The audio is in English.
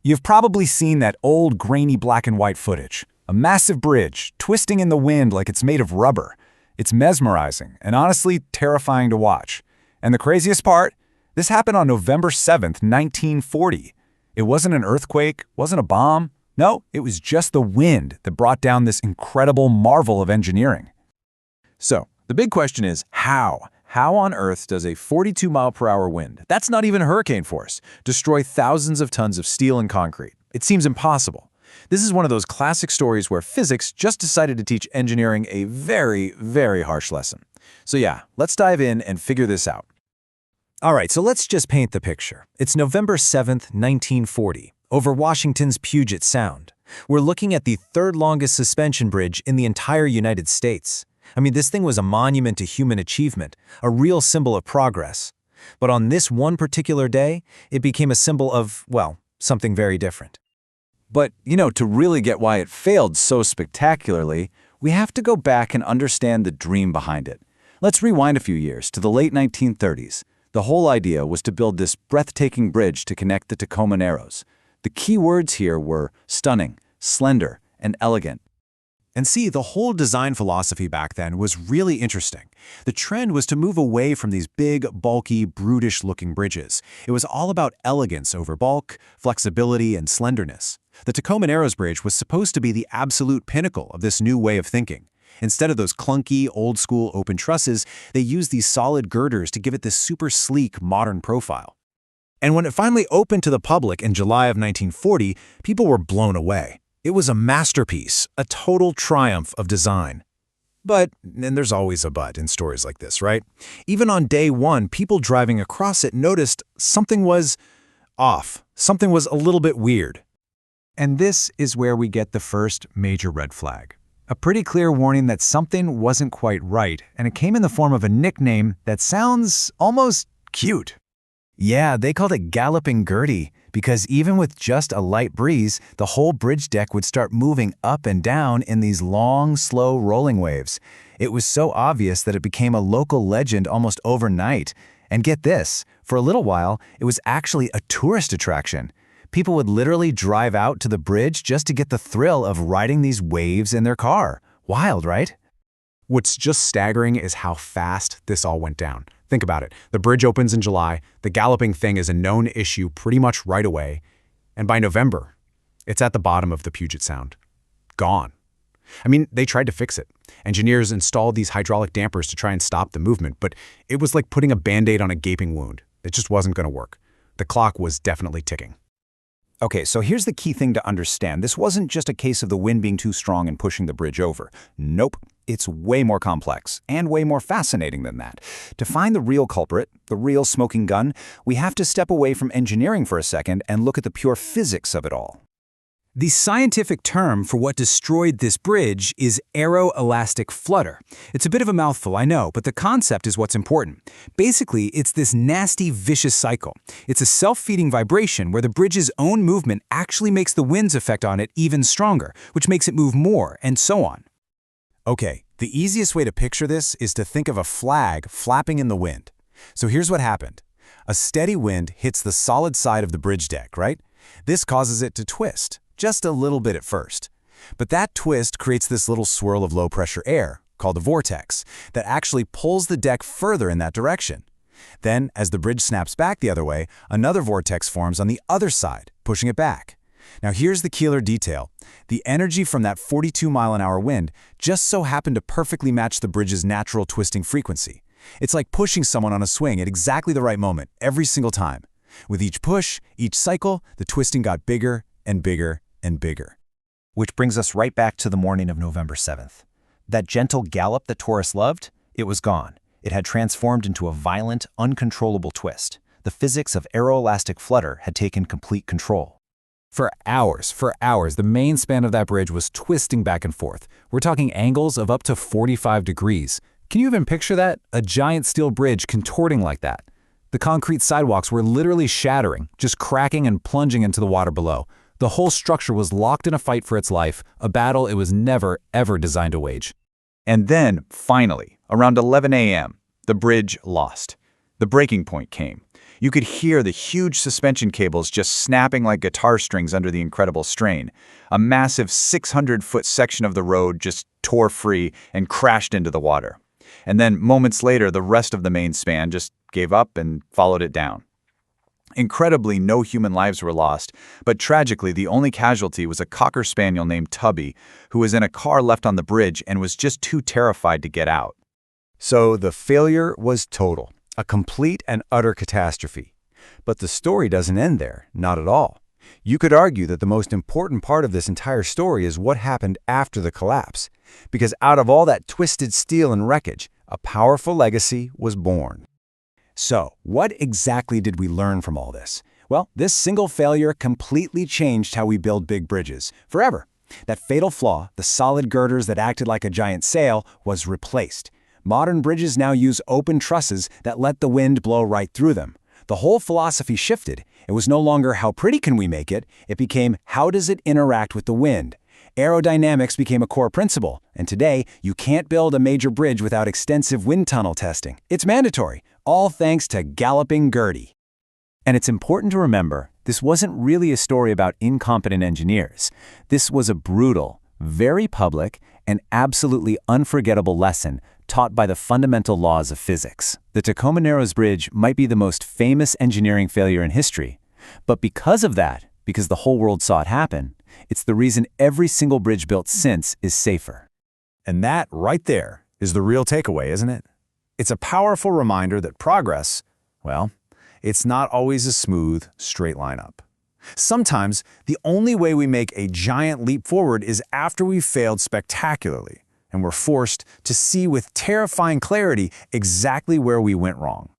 You've probably seen that old, grainy black and white footage. A massive bridge, twisting in the wind like it's made of rubber. It's mesmerizing and honestly terrifying to watch. And the craziest part? This happened on November 7th, 1940. It wasn't an earthquake, wasn't a bomb. No, it was just the wind that brought down this incredible marvel of engineering. So, the big question is how? How on earth does a 42-mile-per-hour wind, that's not even hurricane force, destroy thousands of tons of steel and concrete? It seems impossible. This is one of those classic stories where physics just decided to teach engineering a very, very harsh lesson. So yeah, let's dive in and figure this out. All right, so let's just paint the picture. It's November 7th, 1940, over Washington's Puget Sound. We're looking at the third longest suspension bridge in the entire United States. I mean, this thing was a monument to human achievement, a real symbol of progress. But on this one particular day, it became a symbol of, well, something very different. But, to really get why it failed so spectacularly, we have to go back and understand the dream behind it. Let's rewind a few years to the late 1930s. The whole idea was to build this breathtaking bridge to connect the Tacoma Narrows. The key words here were stunning, slender, and elegant. And see, the whole design philosophy back then was really interesting. The trend was to move away from these big, bulky, brutish-looking bridges. It was all about elegance over bulk, flexibility, and slenderness. The Tacoma Narrows Bridge was supposed to be the absolute pinnacle of this new way of thinking. Instead of those clunky, old-school open trusses, they used these solid girders to give it this super sleek, modern profile. And when it finally opened to the public in July of 1940, people were blown away. It was a masterpiece, a total triumph of design. But, and there's always a but in stories like this, right? Even on day one, people driving across it noticed something was off. Something was a little bit weird. And this is where we get the first major red flag. A pretty clear warning that something wasn't quite right, and it came in the form of a nickname that sounds almost cute. Yeah, they called it Galloping Gertie, because even with just a light breeze, the whole bridge deck would start moving up and down in these long, slow rolling waves. It was so obvious that it became a local legend almost overnight. And get this, for a little while, it was actually a tourist attraction. People would literally drive out to the bridge just to get the thrill of riding these waves in their car. Wild, right? What's just staggering is how fast this all went down. Think about it. The bridge opens in July, the galloping thing is a known issue pretty much right away, and by November, it's at the bottom of the Puget Sound. Gone. I mean, they tried to fix it. Engineers installed these hydraulic dampers to try and stop the movement, but it was like putting a Band-Aid on a gaping wound. It just wasn't going to work. The clock was definitely ticking. Okay, so here's the key thing to understand. This wasn't just a case of the wind being too strong and pushing the bridge over. Nope. It's way more complex and way more fascinating than that. To find the real culprit, the real smoking gun, we have to step away from engineering for a second and look at the pure physics of it all. The scientific term for what destroyed this bridge is aeroelastic flutter. It's a bit of a mouthful, I know, but the concept is what's important. Basically, it's this nasty, vicious cycle. It's a self-feeding vibration where the bridge's own movement actually makes the wind's effect on it even stronger, which makes it move more, and so on. Okay, the easiest way to picture this is to think of a flag flapping in the wind. So here's what happened. A steady wind hits the solid side of the bridge deck, right? This causes it to twist. Just a little bit at first. But that twist creates this little swirl of low-pressure air, called a vortex, that actually pulls the deck further in that direction. Then, as the bridge snaps back the other way, another vortex forms on the other side, pushing it back. Now here's the killer detail. The energy from that 42-mile-an-hour wind just so happened to perfectly match the bridge's natural twisting frequency. It's like pushing someone on a swing at exactly the right moment, every single time. With each push, each cycle, the twisting got bigger and bigger and bigger. Which brings us right back to the morning of November 7th. That gentle gallop that tourists loved, it was gone. It had transformed into a violent, uncontrollable twist. The physics of aeroelastic flutter had taken complete control. For hours, the main span of that bridge was twisting back and forth. We're talking angles of up to 45 degrees. Can you even picture that? A giant steel bridge contorting like that. The concrete sidewalks were literally shattering, just cracking and plunging into the water below. The whole structure was locked in a fight for its life, a battle it was never, ever designed to wage. And then, finally, around 11 a.m., the bridge lost. The breaking point came. You could hear the huge suspension cables just snapping like guitar strings under the incredible strain. A massive 600-foot section of the road just tore free and crashed into the water. And then moments later, the rest of the main span just gave up and followed it down. Incredibly, no human lives were lost, but tragically, the only casualty was a Cocker Spaniel named Tubby, who was in a car left on the bridge and was just too terrified to get out. So the failure was total, a complete and utter catastrophe. But the story doesn't end there, not at all. You could argue that the most important part of this entire story is what happened after the collapse, because out of all that twisted steel and wreckage, a powerful legacy was born. So, what exactly did we learn from all this? Well, this single failure completely changed how we build big bridges, forever. That fatal flaw, the solid girders that acted like a giant sail, was replaced. Modern bridges now use open trusses that let the wind blow right through them. The whole philosophy shifted. It was no longer how pretty can we make it, it became how does it interact with the wind. Aerodynamics became a core principle, and today you can't build a major bridge without extensive wind tunnel testing. It's mandatory, all thanks to Galloping Gertie. And it's important to remember, this wasn't really a story about incompetent engineers. This was a brutal, very public, and absolutely unforgettable lesson taught by the fundamental laws of physics. The Tacoma Narrows Bridge might be the most famous engineering failure in history, but because of that, because the whole world saw it happen, it's the reason every single bridge built since is safer. And that, right there, is the real takeaway, isn't it? It's a powerful reminder that progress, well, it's not always a smooth, straight line up. Sometimes, the only way we make a giant leap forward is after we've failed spectacularly, and we're forced to see with terrifying clarity exactly where we went wrong.